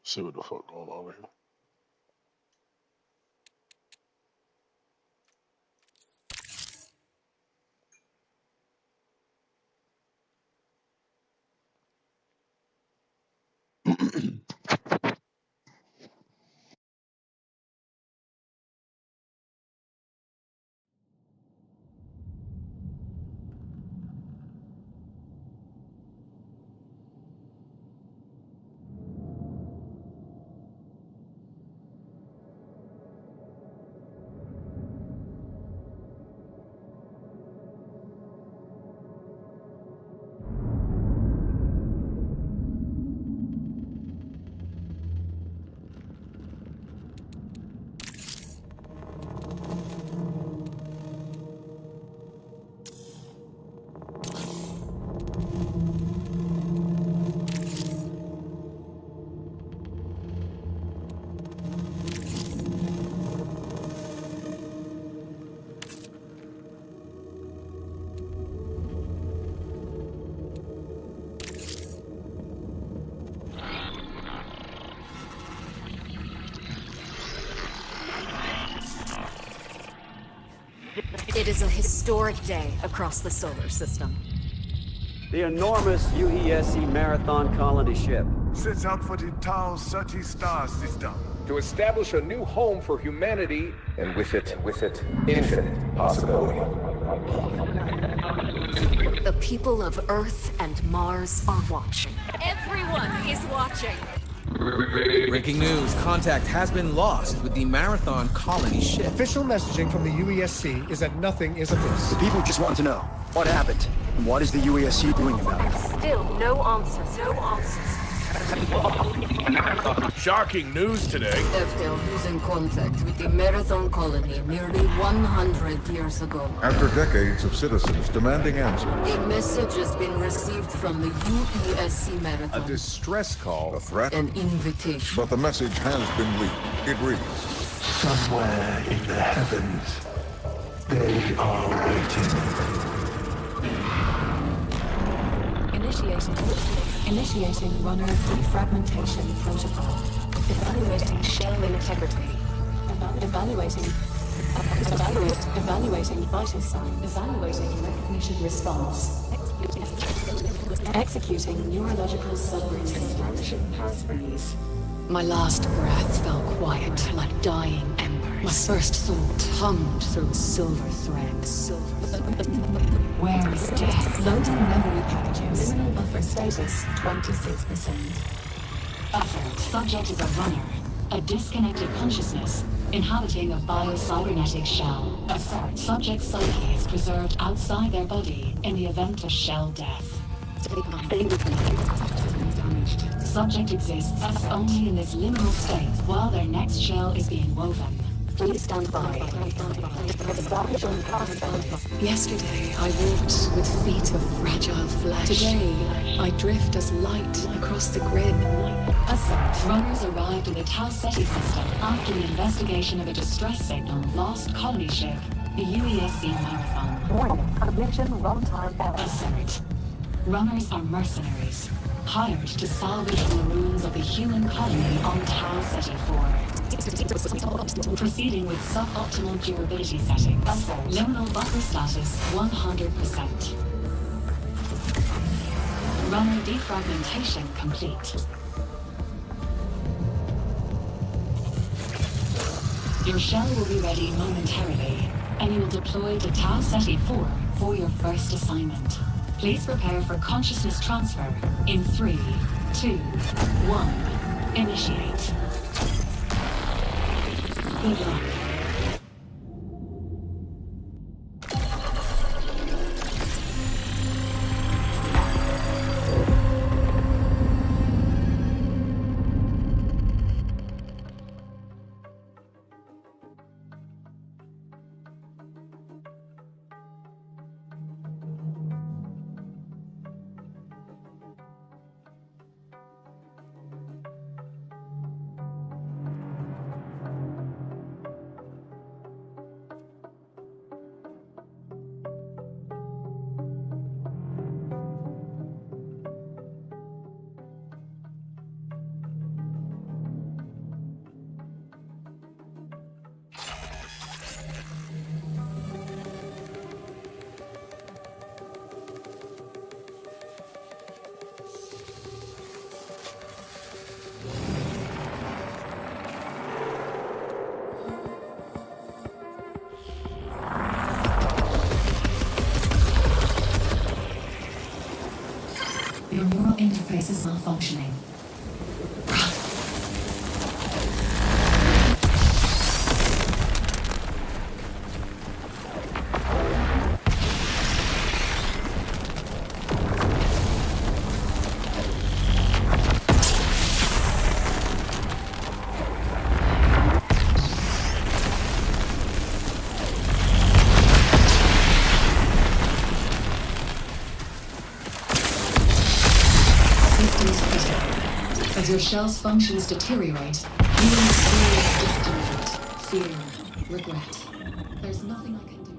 See what the fuck going on here. It is a historic day across the solar system. The enormous UESC Marathon colony ship sets out for the Tau Ceti star system to establish a new home for humanity, and with it, infinite possibility. The people of Earth and Mars are watching. Everyone is watching. Breaking news, contact has been lost with the Marathon colony ship. Official messaging from the UESC is that nothing is amiss. The people just want to know what happened and what is the UESC doing about it. Still no answers. No answers. Shocking news today. FDL was in contact with the Marathon colony nearly 100 years ago. After decades of citizens demanding answers, A message has been received from the UESC Marathon. a distress call, a threat, An invitation. but the message has been leaked. It reads, somewhere in the heavens. They are waiting. Initiating runner defragmentation protocol. Evaluating shell integrity. Evaluating vital signs. Evaluating recognition response. Executing neurological subroutine. Establishing passphrase. My last breath fell quiet like dying embers. My first thought hummed through silver threads. Where is death? Loading memory packages. Liminal buffer status 26%. Buffer. Subject is a runner. A disconnected consciousness inhabiting a bio-cybernetic shell. Assert. Subject's psyche is preserved outside their body in the event of shell death. Subject exists only in this liminal state while their next shell is being woven. Please stand by. Yesterday, I walked with feet of fragile flesh. Today, I drift as light across the grid. Assert. Runners arrived in the Tau Ceti system after the investigation of a distress signal lost colony ship, the UESC Marathon. Warning. Ignition runtime error. Assert. Runners are mercenaries, hired to salvage the ruins of the human colony on Tau Ceti 4. Proceeding with suboptimal durability settings. Liminal buffer status 100%. Runner defragmentation complete. Your shell will be ready momentarily, and you will deploy to Tau Ceti 4 for your first assignment. Please prepare for consciousness transfer in 3, 2, 1. Initiate. Good luck. Your neural interface is malfunctioning. As your shell's functions deteriorate, you will experience discomfort, fear, regret. There's nothing I can do.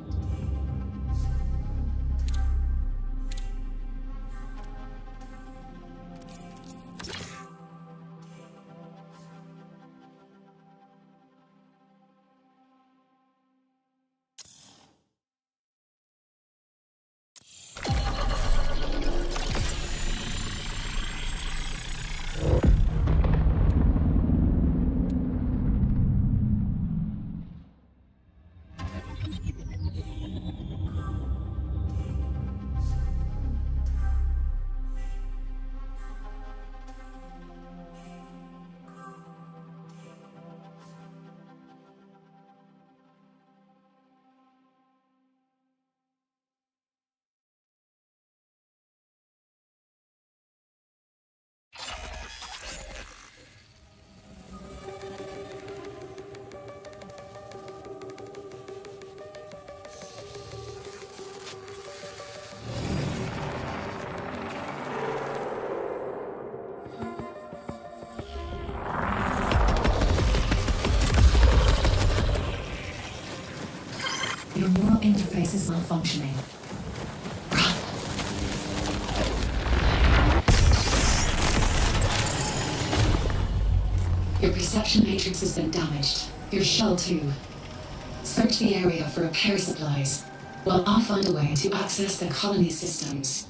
Your neural interface is malfunctioning. Your perception matrix has been damaged. Your shell too. Search the area for repair supplies, while I'll find a way to access the colony systems.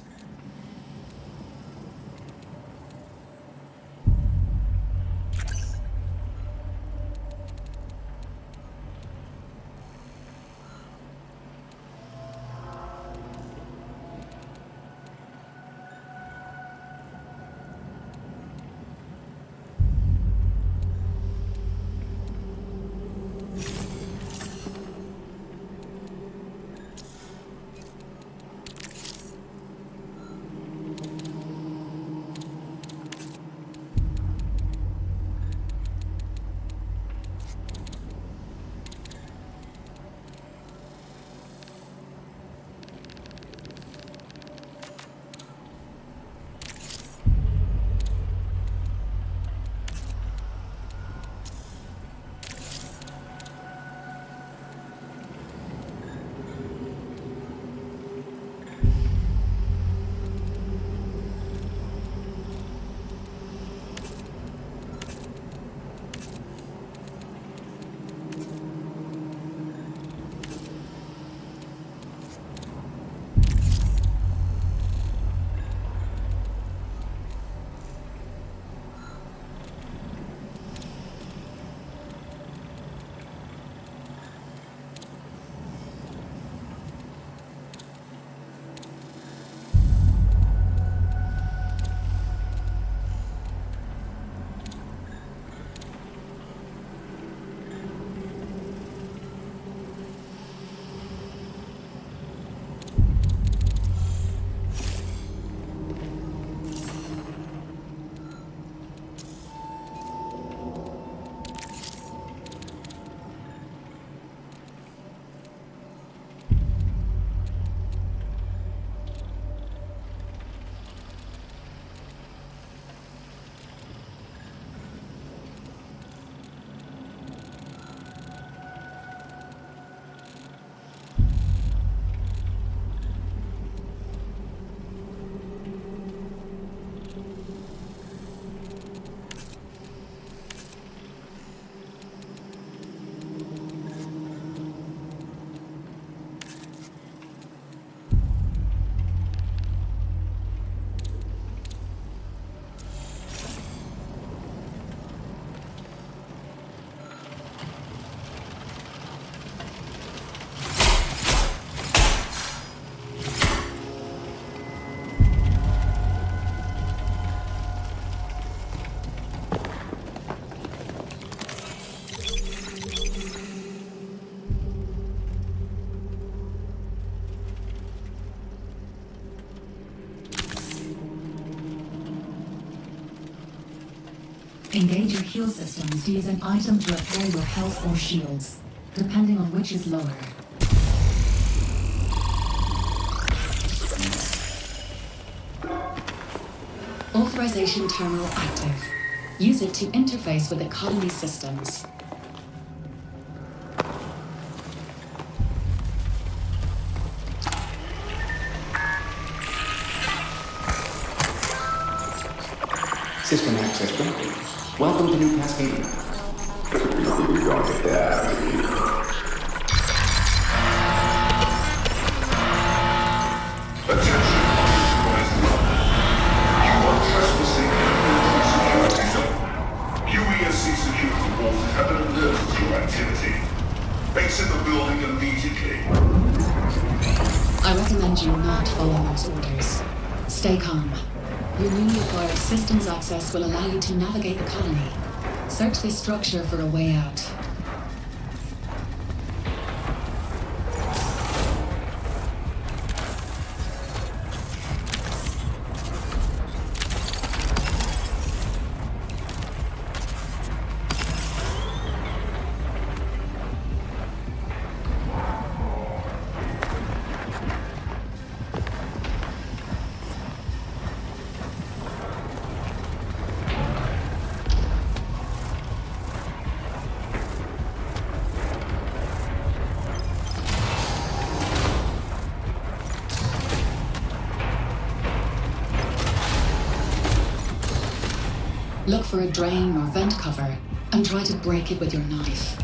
Engage your heal systems to use an item to repair your health or shields, depending on which is lower. Authorization terminal active. Use it to interface with the colony systems. System access granted. Welcome to New Cascadia. Attention, you are trespassing in the security zone. UESC security forces have been alerted to your activity. Exit the building immediately. I recommend you not follow those orders. Stay calm. Your newly acquired systems access will allow you to navigate the colony. Search this structure for a way out. Look for a drain or vent cover and try to break it with your knife.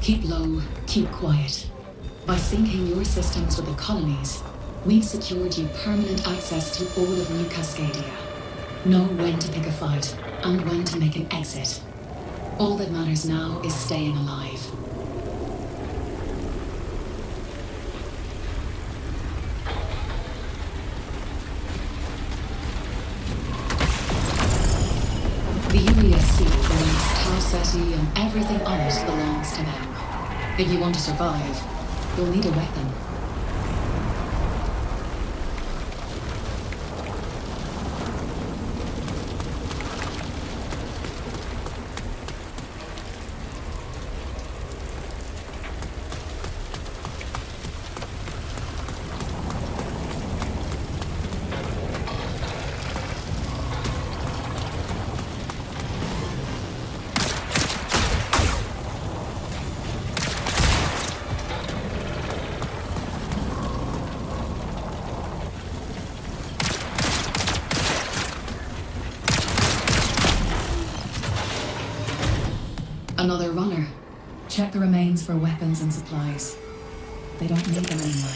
Keep low, keep quiet. By syncing your systems with the colonies, we've secured you permanent access to all of New Cascadia. Know when to pick a fight and when to make an exit. All that matters now is staying alive. The UESC belongs Tau Ceti and everything on it belongs to them. If you want to survive, you'll need a weapon. Another runner. Check the remains for weapons and supplies. They don't need them anymore.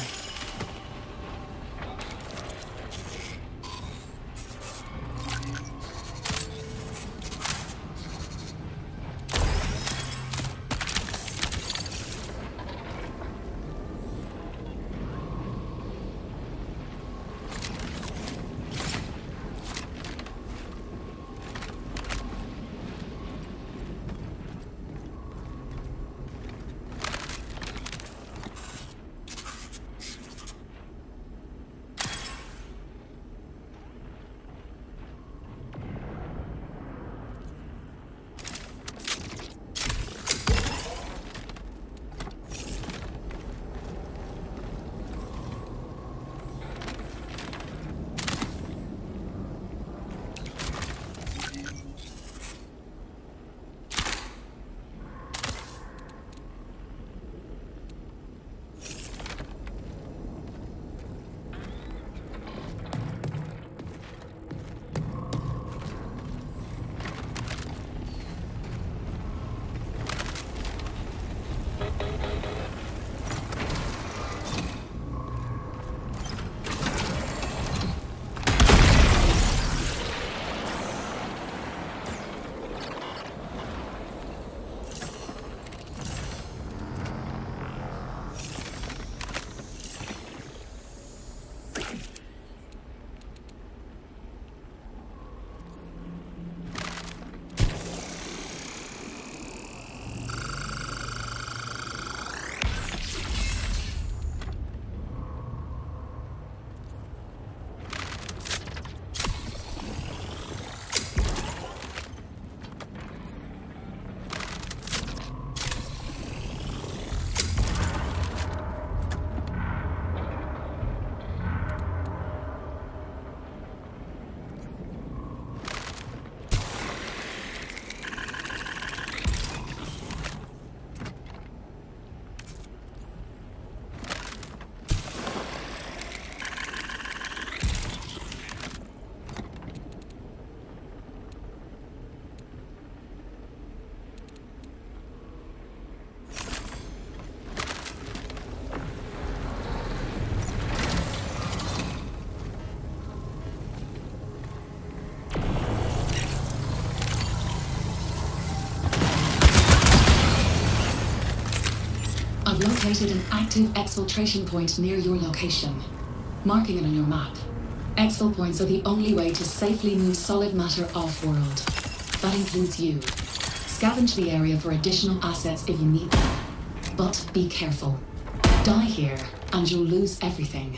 I've located an active exfiltration point near your location. Marking it on your map. Exfil points are the only way to safely move solid matter off-world. That includes you. Scavenge the area for additional assets if you need them. But be careful. Die here, and you'll lose everything.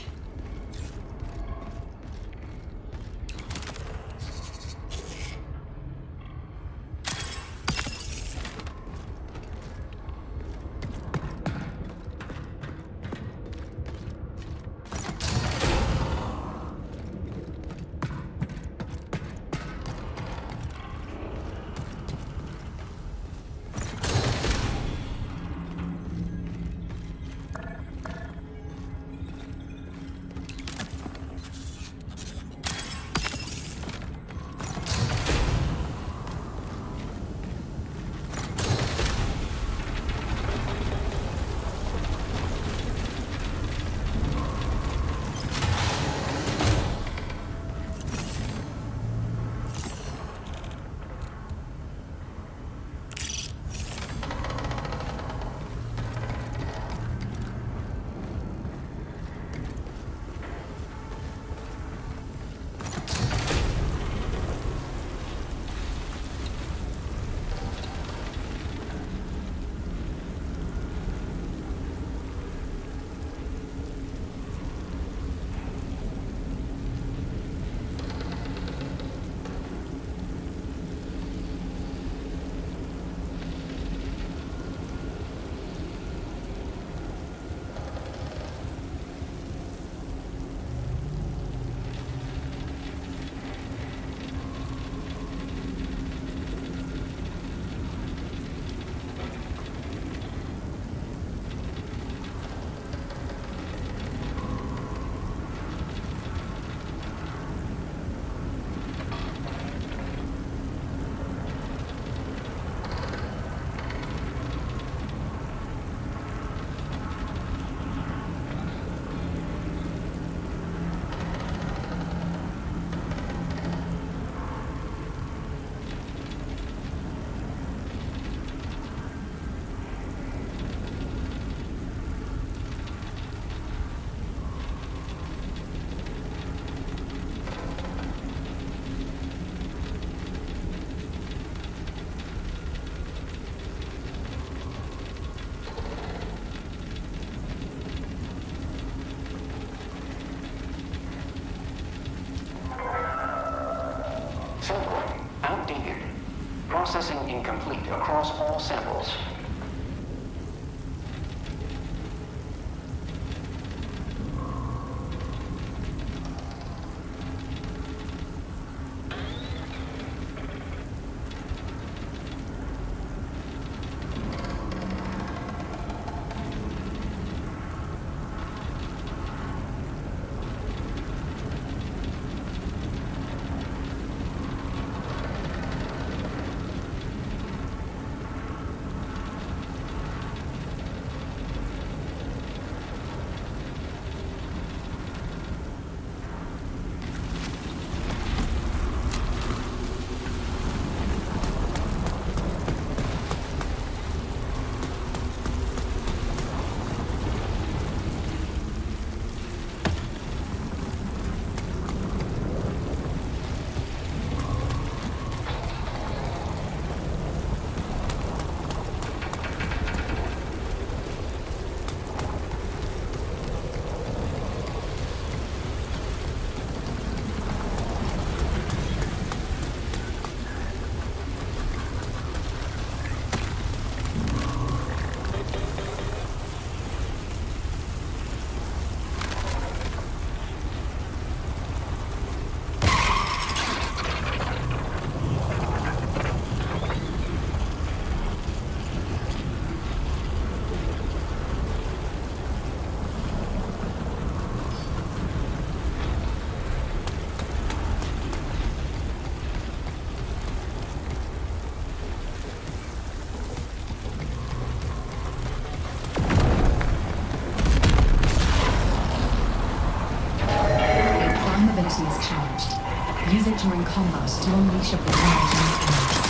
Processing incomplete across all samples. Is charged. Use it during combat to unleash a barrage on enemies.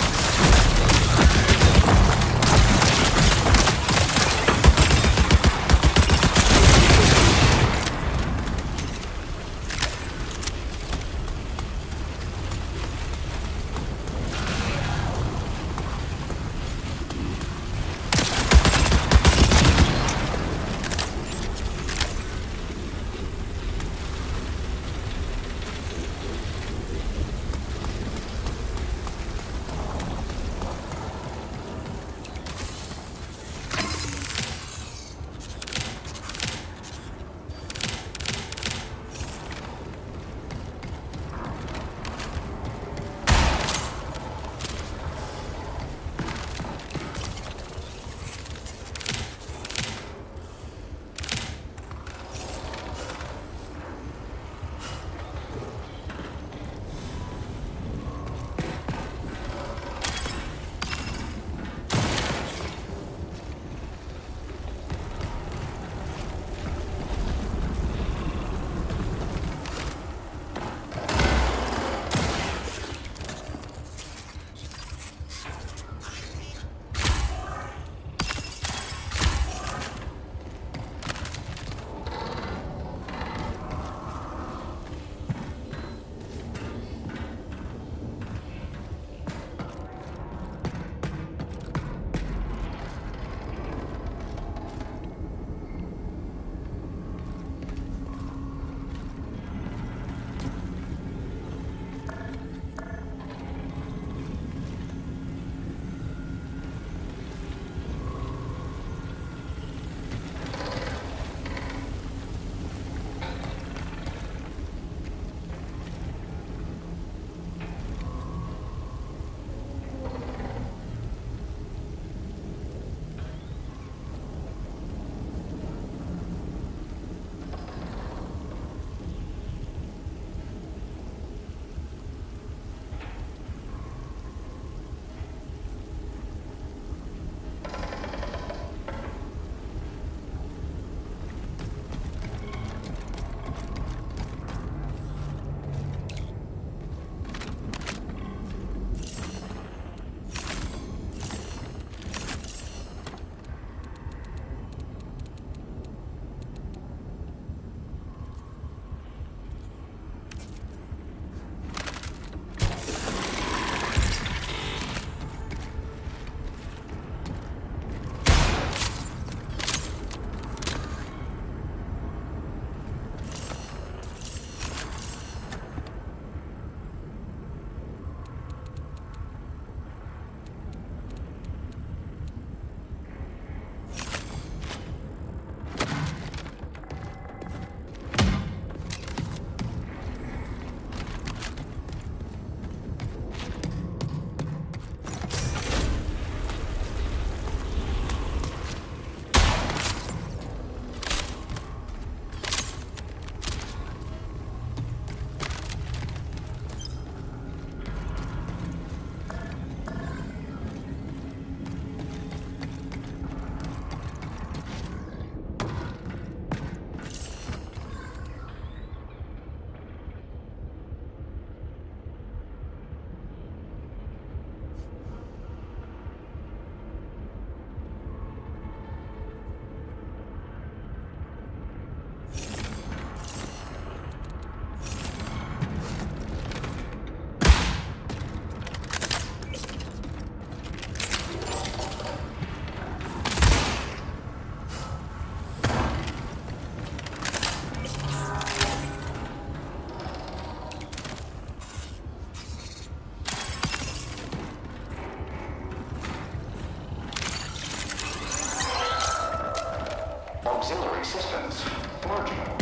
Auxiliary systems marginal.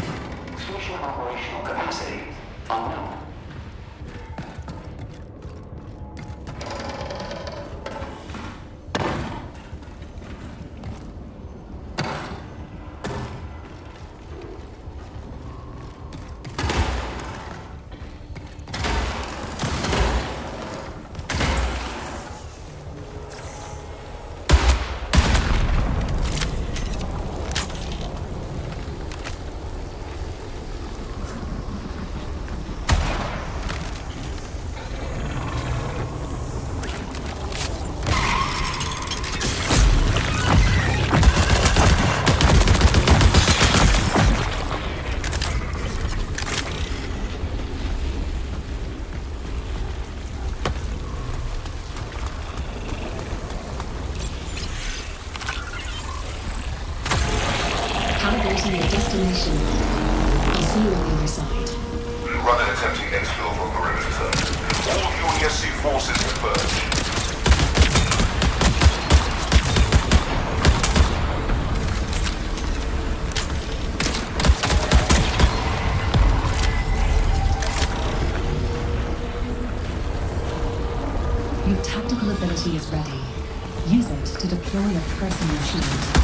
Station operational capacity unknown. Calibrating your destination. I'll see you on the other side. Run an attempting exfil from perimeter. All UESC forces converge. Your tactical ability is ready. Use it to deploy a personal shield.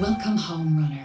Welcome home, runner.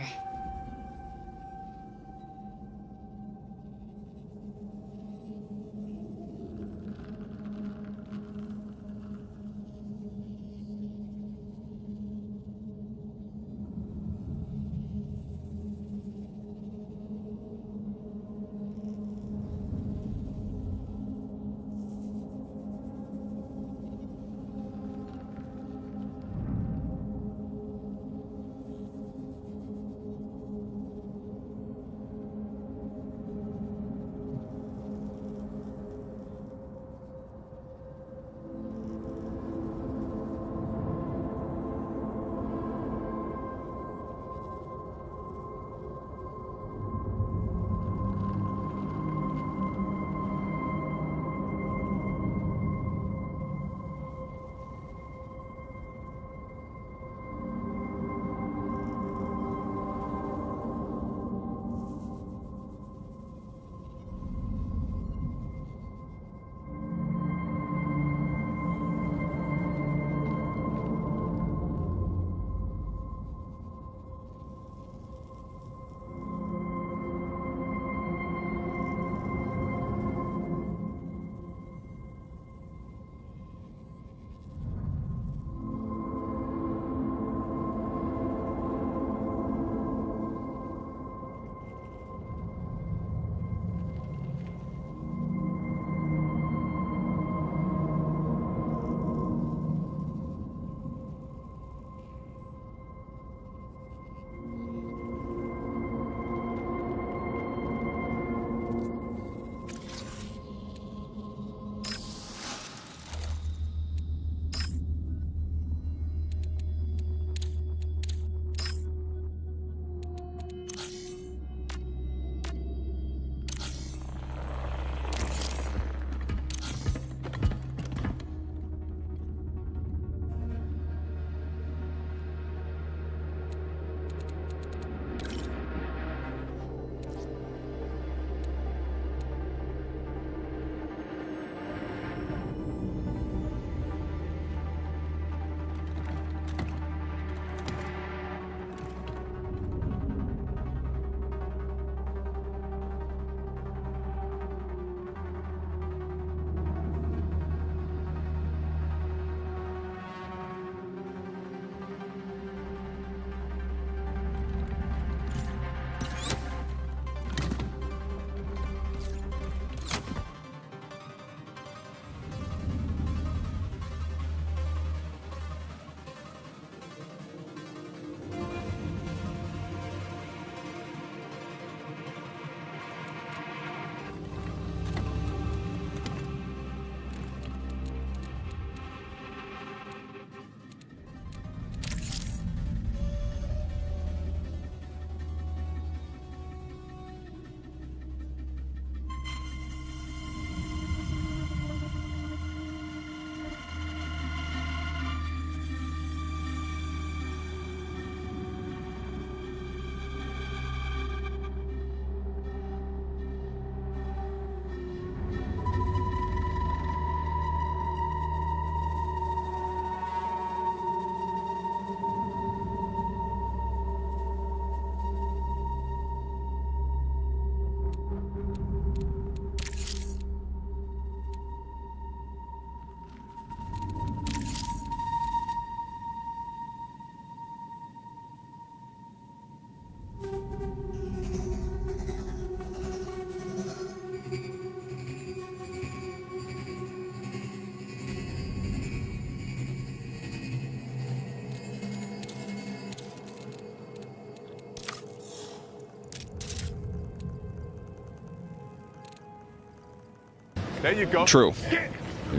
There you go. True.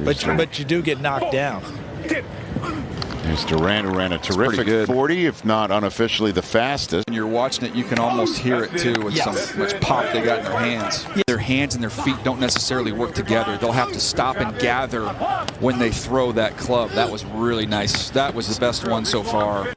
But you do get knocked down. There's Durant, who ran a terrific 40, if not unofficially the fastest. When you're watching it, you can almost hear it too with so much pop they got in their hands. Their hands and their feet don't necessarily work together. They'll have to stop and gather when they throw that club. That was really nice. That was the best one so far.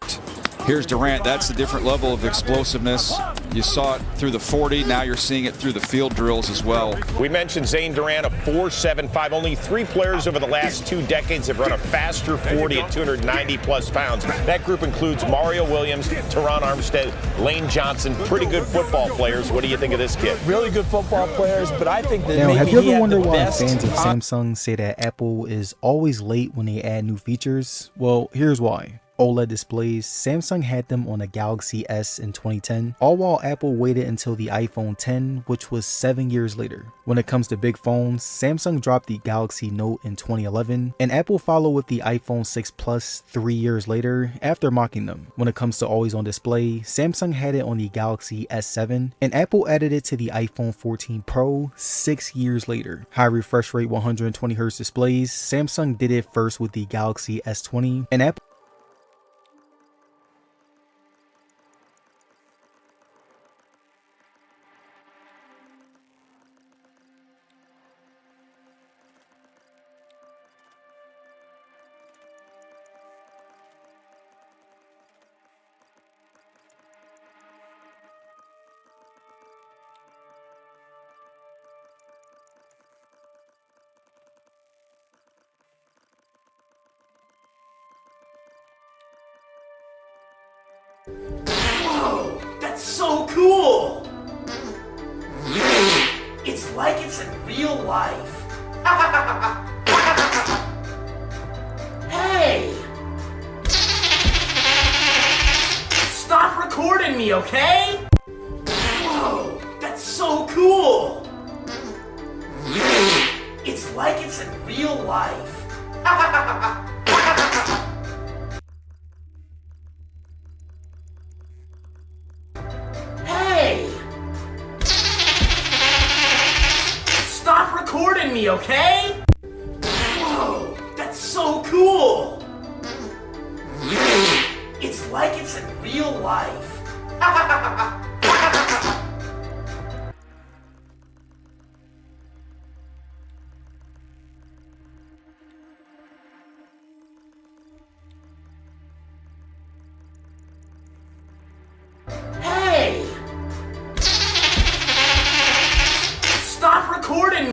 Here's Durant. That's a different level of explosiveness. You saw it through the 40. Now you're seeing it through the field drills as well. We mentioned Zane Durant, a 4.75. Only 3 players over the last 2 decades have run a faster 40 at 290-plus pounds. That group includes Mario Williams, Teron Armstead, Lane Johnson. Pretty good football players. What do you think of this kid? Really good football players, but I think that now, maybe have you he ever had wondered the why best fans of Samsung say that Apple is always late when they add new features? Well, here's why. OLED displays, Samsung had them on the Galaxy S in 2010, all while Apple waited until the iPhone 10, which was 7 years later. When it comes to big phones, Samsung dropped the Galaxy Note in 2011, and Apple followed with the iPhone 6 Plus 3 years later after mocking them. When it comes to always on display, Samsung had it on the Galaxy S7, and Apple added it to the iPhone 14 Pro 6 years later. High refresh rate 120Hz displays, Samsung did it first with the Galaxy S20, and Apple Whoa, that's so cool! It's like it's in real life. Hey! Stop recording me, okay? Whoa, that's so cool! It's like it's in real life. Hey! Stop recording me, okay? Whoa, that's so cool! It's like it's in real life. Hey! Stop recording!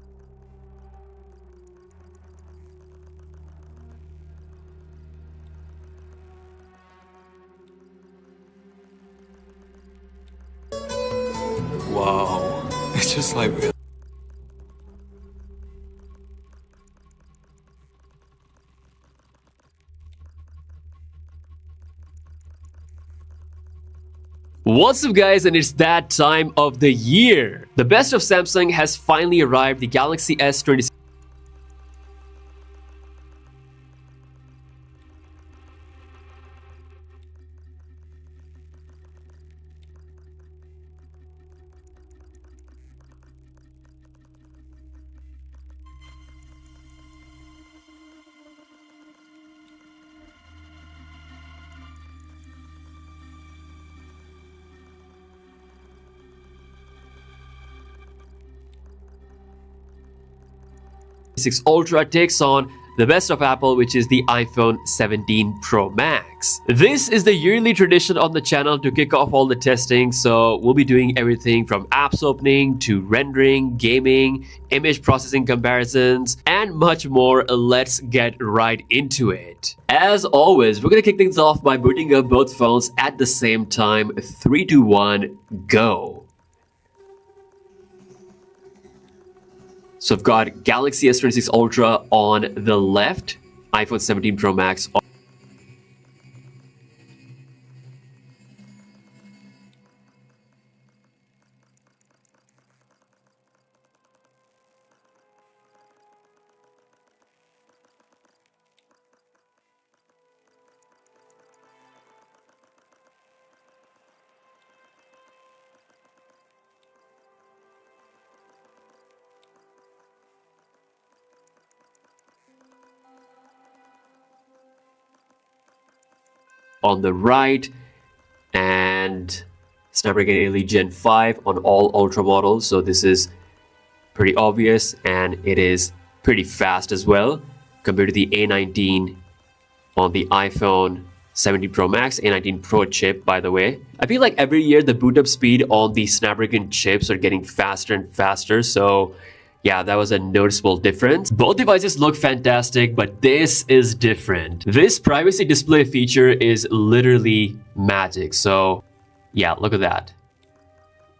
Wow. It's just like... What's up guys, and it's that time of the year. The best of Samsung has finally arrived, the Galaxy S26. Ultra takes on the best of Apple, which is the iPhone 17 Pro Max. This is the yearly tradition on the channel to kick off all the testing, so we'll be doing everything from apps opening to rendering, gaming, image processing comparisons, and much more. Let's get right into it. As always, we're gonna kick things off by booting up both phones at the same time. 3, 2, 1, go. So I've got Galaxy S26 Ultra on the left, iPhone 17 Pro Max on the right, and Snapdragon Elite Gen 5 on all Ultra models. So this is pretty obvious, and it is pretty fast as well compared to the A19 on the iPhone 17 Pro Max, A19 Pro chip, by the way. I feel like every year the boot up speed on the Snapdragon chips are getting faster and faster, so yeah, that was a noticeable difference. Both devices look fantastic, but this is different. This privacy display feature is literally magic. So yeah, look at that.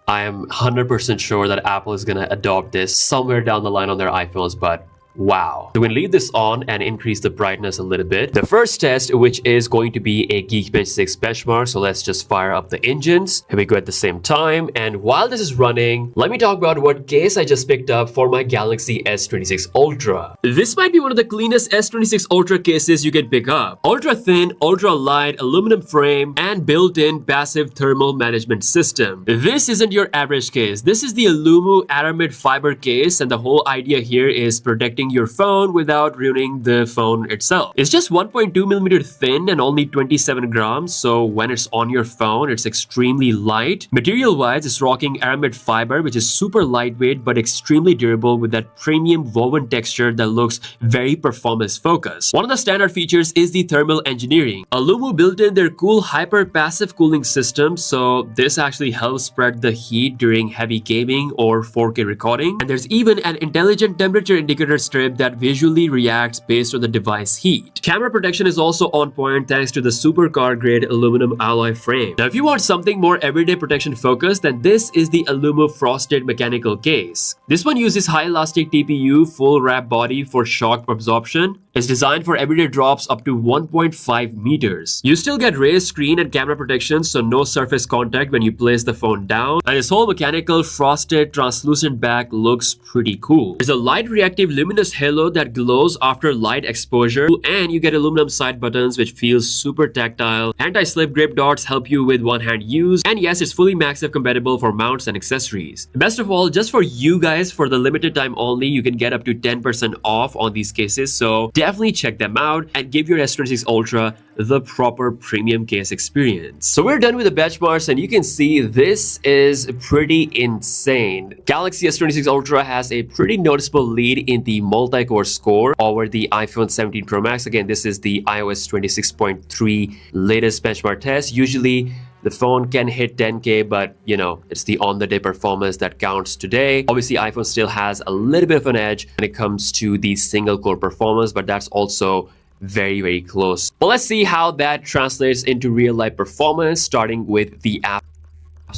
I am 100% sure that Apple is gonna adopt this somewhere down the line on their iPhones, but wow. So we're gonna leave this on and increase the brightness a little bit. The first test, which is going to be a Geekbench 6 benchmark. So let's just fire up the engines. Here we go at the same time. And while this is running, let me talk about what case I just picked up for my Galaxy S26 Ultra. This might be one of the cleanest S26 Ultra cases you can pick up. Ultra thin, ultra light, aluminum frame, and built-in passive thermal management system. This isn't your average case. This is the Alumu Aramid fiber case, and the whole idea here is protecting your phone without ruining the phone itself. It's just 1.2mm thin and only 27 grams, so when it's on your phone, it's extremely light. Material-wise, it's rocking Aramid fiber, which is super lightweight but extremely durable with that premium woven texture that looks very performance-focused. One of the standard features is the thermal engineering. Alumu built in their cool hyper-passive cooling system, so this actually helps spread the heat during heavy gaming or 4K recording. And there's even an intelligent temperature indicator strip that visually reacts based on the device heat. Camera protection is also on point thanks to the supercar grade aluminum alloy frame. Now if you want something more everyday protection focused, then this is the Alumu frosted mechanical case. This one uses high elastic TPU full wrap body for shock absorption. It's designed for everyday drops up to 1.5 meters. You still get raised screen and camera protection, so no surface contact when you place the phone down. And this whole mechanical frosted translucent back looks pretty cool. There's a light reactive luminous halo that glows after light exposure, and you get aluminum side buttons which feels super tactile. Anti-slip grip dots help you with one-hand use, and yes, it's fully MagSafe compatible for mounts and accessories. Best of all, just for you guys, for the limited time only, you can get up to 10% off on these cases, so definitely check them out and give your S26 Ultra the proper premium case experience. So we're done with the benchmarks, and you can see this is pretty insane. Galaxy S26 Ultra has a pretty noticeable lead in the multi-core score over the iPhone 17 Pro Max. Again, this is the iOS 26.3 latest benchmark test. Usually the phone can hit 10K, but you know, it's the on-the-day performance that counts today. Obviously, iPhone still has a little bit of an edge when it comes to the single-core performance, but that's also very, very close. Well, let's see how that translates into real-life performance, starting with the app's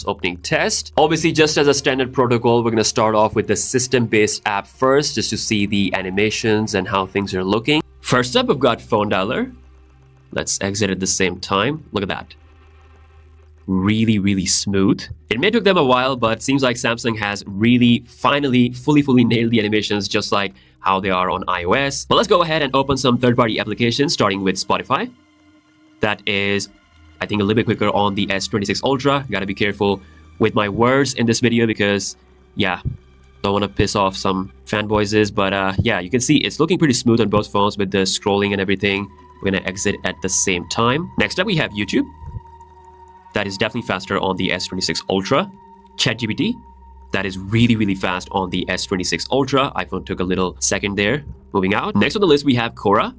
opening test. Obviously, just as a standard protocol, we're going to start off with the system-based app first, just to see the animations and how things are looking. First up, we've got Phone Dialer. Let's exit at the same time. Look at that. Really, really smooth. It may took them a while, but seems like Samsung has really finally fully nailed the animations, just like how they are on iOS. Well, let's go ahead and open some third-party applications, starting with Spotify. That is, I think, a little bit quicker on the S26 Ultra. Gotta be careful with my words in this video because, yeah, don't want to piss off some fanboys, but yeah, you can see it's looking pretty smooth on both phones with the scrolling and everything. We're gonna exit at the same time. Next up, we have YouTube. That is definitely faster on the S26 Ultra. ChatGPT. That is really, really fast on the S26 Ultra. iPhone took a little second there. Moving out. Next on the list, we have Quora.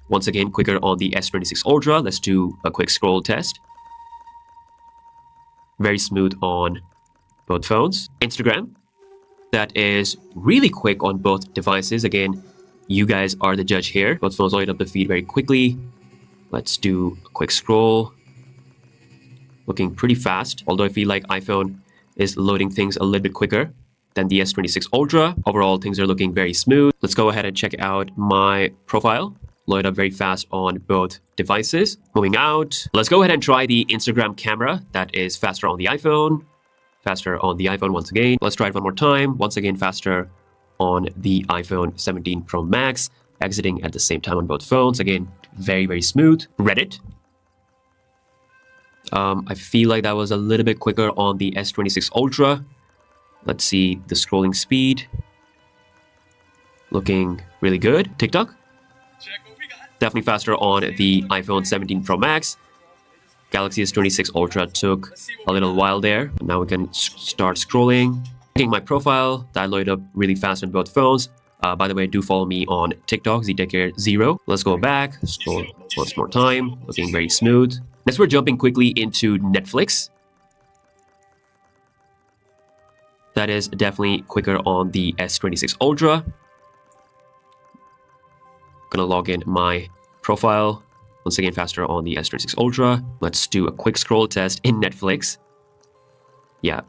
Once again, quicker on the S26 Ultra. Let's do a quick scroll test. Very smooth on both phones. Instagram. That is really quick on both devices. Again, you guys are the judge here. Both phones load up the feed very quickly. Let's do a quick scroll. Looking pretty fast, although I feel like iPhone is loading things a little bit quicker than the S26 Ultra. Overall, things are looking very smooth. Let's go ahead and check out my profile. Load up very fast on both devices. Moving out, let's go ahead and try the Instagram camera. That is faster on the iPhone. Faster on the iPhone once again. Let's try it one more time. Once again, faster on the iPhone 17 Pro Max. Exiting at the same time on both phones. Again, very, very smooth. Reddit. I feel like that was a little bit quicker on the S26 Ultra. Let's see the scrolling speed. Looking really good. TikTok. Definitely faster on the iPhone 17 Pro Max. Galaxy S26 Ultra took a little while there. Now we can start scrolling. Checking my profile. That loaded up really fast on both phones. By the way, do follow me on TikTok, ZTechCare0. Let's go back, scroll once more time, looking very smooth. Next, we're jumping quickly into Netflix. That is definitely quicker on the S26 Ultra. Gonna log in my profile. Once again, faster on the S26 Ultra. Let's do a quick scroll test in Netflix. Yeah,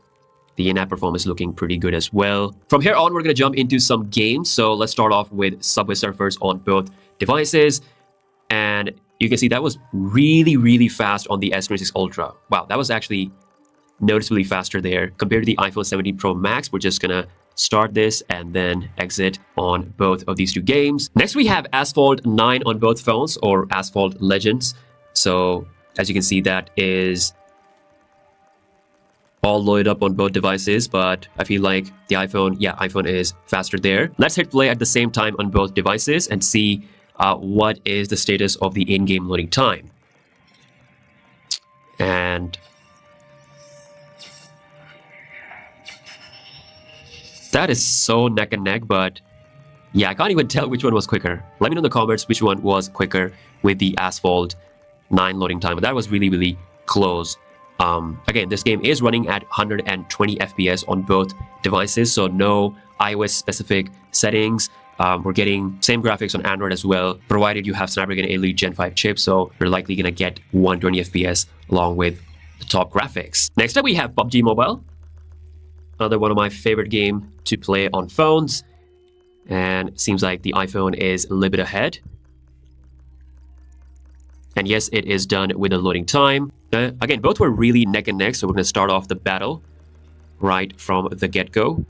the in-app performance looking pretty good as well. From here on, we're gonna jump into some games. So let's start off with Subway Surfers on both devices. And you can see that was really, really fast on the S26 Ultra. Wow, that was actually noticeably faster there compared to the iPhone 17 Pro Max. We're just gonna start this and then exit on both of these two games. Next, we have Asphalt 9 on both phones, or Asphalt Legends. So as you can see, that is all loaded up on both devices, but I feel like the iPhone is faster there. Let's hit play at the same time on both devices and see what is the status of the in-game loading time. And that is so neck and neck, but yeah, I can't even tell which one was quicker. Let me know in the comments which one was quicker with the Asphalt 9 loading time. But that was really, really close. Again, this game is running at 120 FPS on both devices, so no iOS specific settings. We're getting same graphics on Android as well, provided you have Snapdragon 8 Elite Gen 5 chip, so you're likely going to get 120 FPS along with the top graphics. Next up, we have PUBG Mobile. Another one of my favorite game to play on phones. And it seems like the iPhone is a little bit ahead. And yes, it is done with a loading time. Again, both were really neck and neck, so we're going to start off the battle right from the get-go.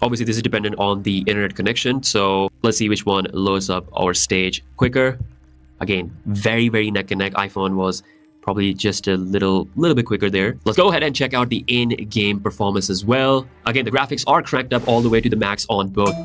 Obviously, this is dependent on the internet connection, so let's see which one loads up our stage quicker. Again, very, very neck and neck. iPhone was probably just a little bit quicker there. Let's go ahead and check out the in-game performance as well. Again, the graphics are cranked up all the way to the max on both